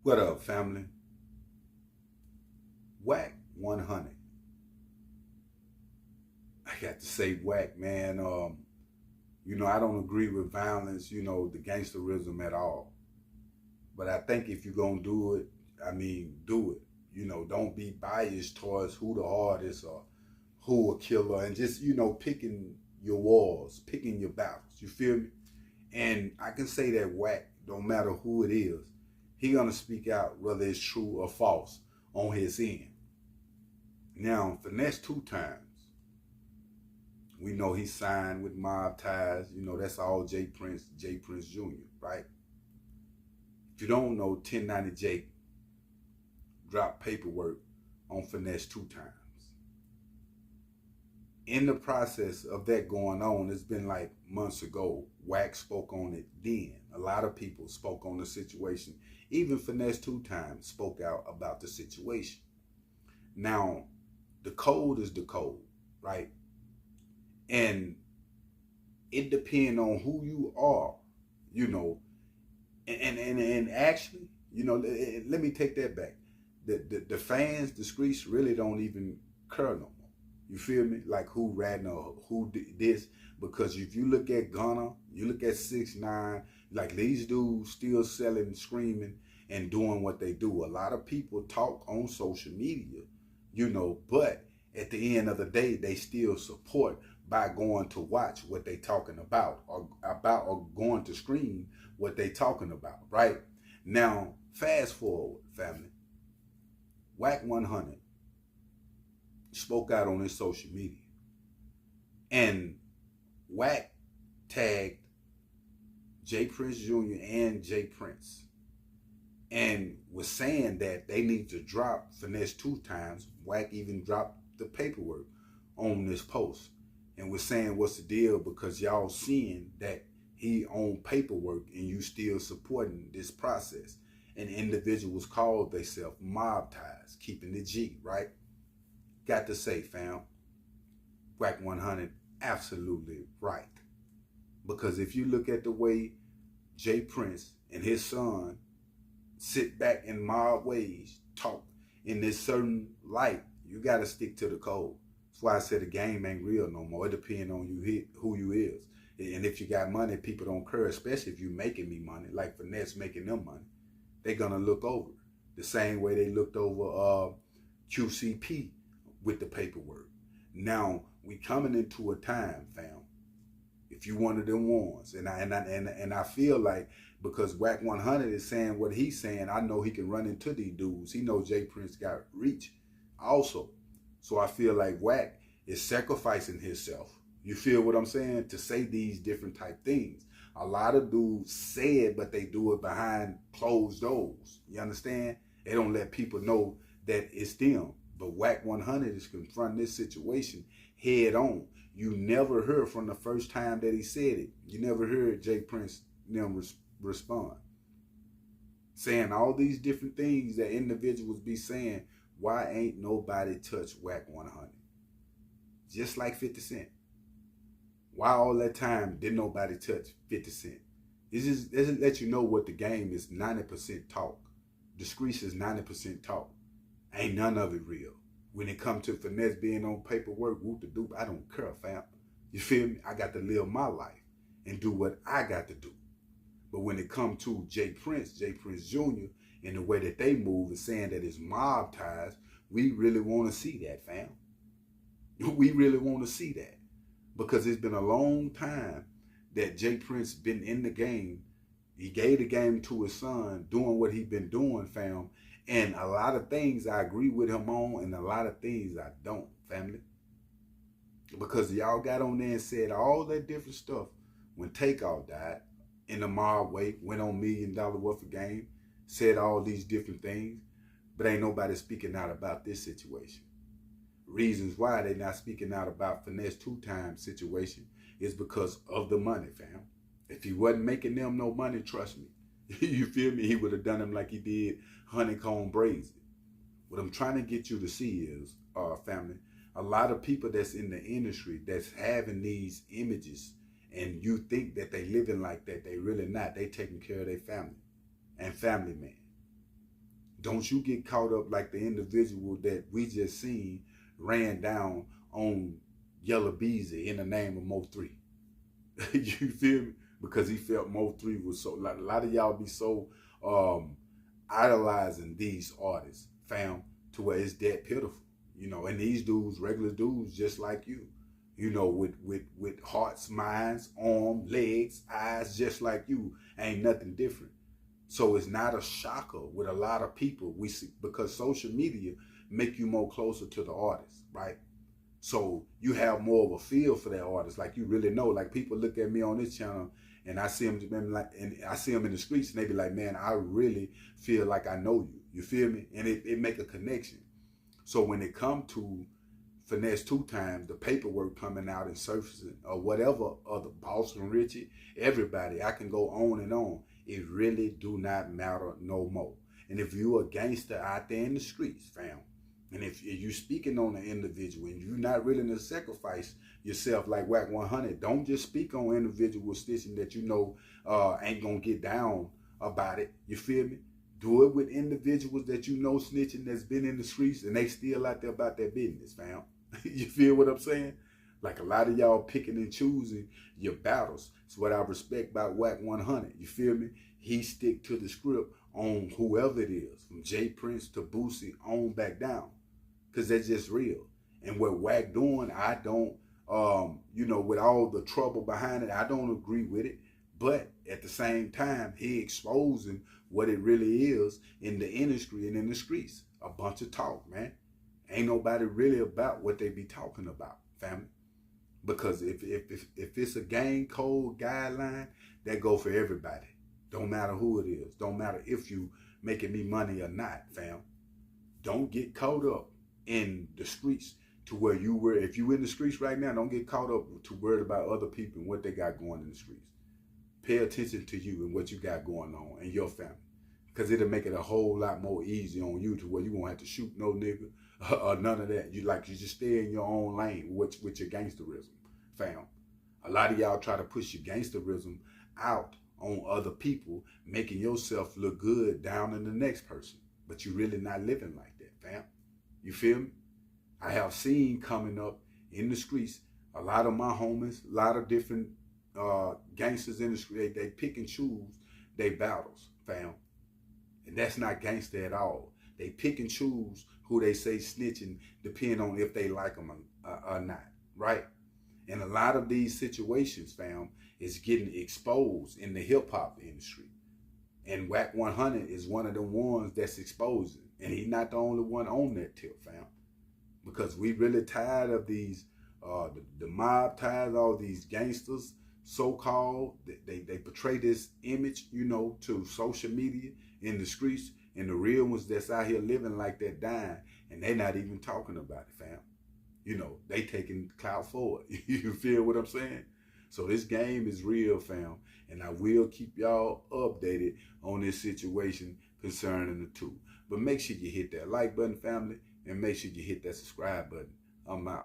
What up, family? Wack 100. I got to say, Wack, man. I don't agree with violence, the gangsterism at all. But I think if you're gonna do it, do it. Don't be biased towards who the hardest or who a killer, and just picking your wars, picking your battles. You feel me? And I can say that Wack, no matter who it is, he gonna speak out whether it's true or false on his end. Now, Finesse2tymes, we know he signed with Mob Ties. That's all J Prince Jr., right? If you don't know, 1090 Jake dropped paperwork on Finesse2tymes. In the process of that going on, it's been like months ago, Wack spoke on it then. A lot of people spoke on the situation. Even Finesse2tymes spoke out about the situation. Now, the code is the code, right? And it depends on who you are, and actually, let me take that back. The fans, the streets really don't even care no more. You feel me? Like who ratting or who did this? Because if you look at Gunna, you look at 6ix9ine, like these dudes still selling, screaming, and doing what they do. A lot of people talk on social media, but at the end of the day, they still support by going to watch what they talking about or going to stream what they talking about, right? Now, fast forward, family. Wack100 spoke out on his social media. And Wack tagged J Prince Jr. and J Prince and was saying that they need to drop Finesse2tymes. Wack even dropped the paperwork on this post and was saying, what's the deal? Because y'all seeing that he on paperwork and you still supporting this process. And individuals called themselves Mob Ties, keeping the G, right? Got to say, fam, Wack100 absolutely right. Because if you look at the way J Prince and his son sit back in mob ways, talk in this certain light, you got to stick to the code. That's why I said the game ain't real no more. It depends on who you is. And if you got money, people don't care, especially if you making me money, like Finesse making them money. They're going to look over the same way they looked over QCP with the paperwork. Now, we coming into a time, fam, if you one of them ones, and I feel like because Wack100 is saying what he's saying, I know he can run into these dudes. He knows J Prince got reach also. So I feel like Wack is sacrificing himself. You feel what I'm saying? To say these different type things. A lot of dudes say it, but they do it behind closed doors. You understand? They don't let people know that it's them. But Wack100 is confronting this situation head on. You never heard from the first time that he said it. You never heard J Prince them respond. Saying all these different things that individuals be saying, why ain't nobody touched Wack100? Just like 50 Cent. Why all that time didn't nobody touch 50 Cent? It just doesn't let you know what the game is. 90% talk. Discretion is 90% talk. Ain't none of it real. When it comes to Finesse being on paperwork, whoop-de-doop, I don't care, fam. You feel me? I got to live my life and do what I got to do. But when it comes to J Prince Jr., and the way that they move and saying that it's mob ties, we really want to see that, fam. We really want to see that. Because it's been a long time that J Prince been in the game. He gave the game to his son, doing what he been doing, fam. And a lot of things I agree with him on, and a lot of things I don't, family. Because y'all got on there and said all that different stuff when Takeoff died in the mob way, went on $1 million worth of game, said all these different things, but ain't nobody speaking out about this situation. Reasons why they not speaking out about Finesse2tymes situation is because of the money, fam. If he wasn't making them no money, trust me, you feel me, he would have done them like he did Honeycomb Braids. What I'm trying to get you to see is, family, a lot of people that's in the industry that's having these images and you think that they living like that, they really not. They taking care of their family and family man. Don't you get caught up like the individual that we just seen ran down on Yellow Beezy in the name of Mo 3. You feel me? Because he felt Mo 3 was so, like, a lot of y'all be so idolizing these artists, fam, to where it's that pitiful, you know. And these dudes, regular dudes just like you know, with hearts, minds, arms, legs, eyes, just like you, ain't nothing different. So it's not a shocker with a lot of people we see, because social media make you more closer to the artist, right? So you have more of a feel for that artist, like you really know. Like people look at me on this channel and I see them like, and I see them in the streets and they be like, man, I really feel like I know you. You feel me? And it make a connection. So when it come to Finesse2tymes, the paperwork coming out and surfacing, or whatever other, Boston Richie, everybody, I can go on and on. It really do not matter no more. And if you a gangster out there in the streets, fam, and if you speaking on an individual and you're not willing to sacrifice yourself like Wack100, don't just speak on individual stitching that you know ain't gonna get down about it. You feel me? Do it with individuals that you know snitching that's been in the streets and they still out there about their business, fam. You feel what I'm saying? Like a lot of y'all picking and choosing your battles. It's what I respect about Wack100. You feel me? He stick to the script on whoever it is, from J Prince to Boosie on back down, because that's just real. And what Wack doing, I don't, you know, with all the trouble behind it, I don't agree with it. But at the same time, he exposing what it really is in the industry and in the streets. A bunch of talk, man. Ain't nobody really about what they be talking about, family. Because if it's a gang code guideline, that go for everybody. Don't matter who it is. Don't matter if you making me money or not, fam. Don't get caught up in the streets to where you were. If you in the streets right now, don't get caught up to worried about other people and what they got going in the streets. Pay attention to you and what you got going on and your family. Because it'll make it a whole lot more easy on you to where you won't have to shoot no nigga or none of that. You just stay in your own lane with your gangsterism, fam. A lot of y'all try to push your gangsterism out on other people, making yourself look good down in the next person. But you really not living like that, fam. You feel me? I have seen coming up in the streets, a lot of my homies, a lot of different gangsters in the street, they pick and choose their battles, fam. And that's not gangster at all. They pick and choose who they say snitching, depending on if they like them or not, right? And a lot of these situations, fam, is getting exposed in the hip-hop industry. And Wack100 is one of the ones that's exposing. And he's not the only one on that tip, fam. Because we really tired of these, the mob ties, all these gangsters, so-called, they portray this image, you know, to social media, in the streets, and the real ones that's out here living like that dying, and they not even talking about it, fam. You know, they taking clout forward. You feel what I'm saying? So this game is real, fam, and I will keep y'all updated on this situation concerning the two. But make sure you hit that like button, family, and make sure you hit that subscribe button. I'm out.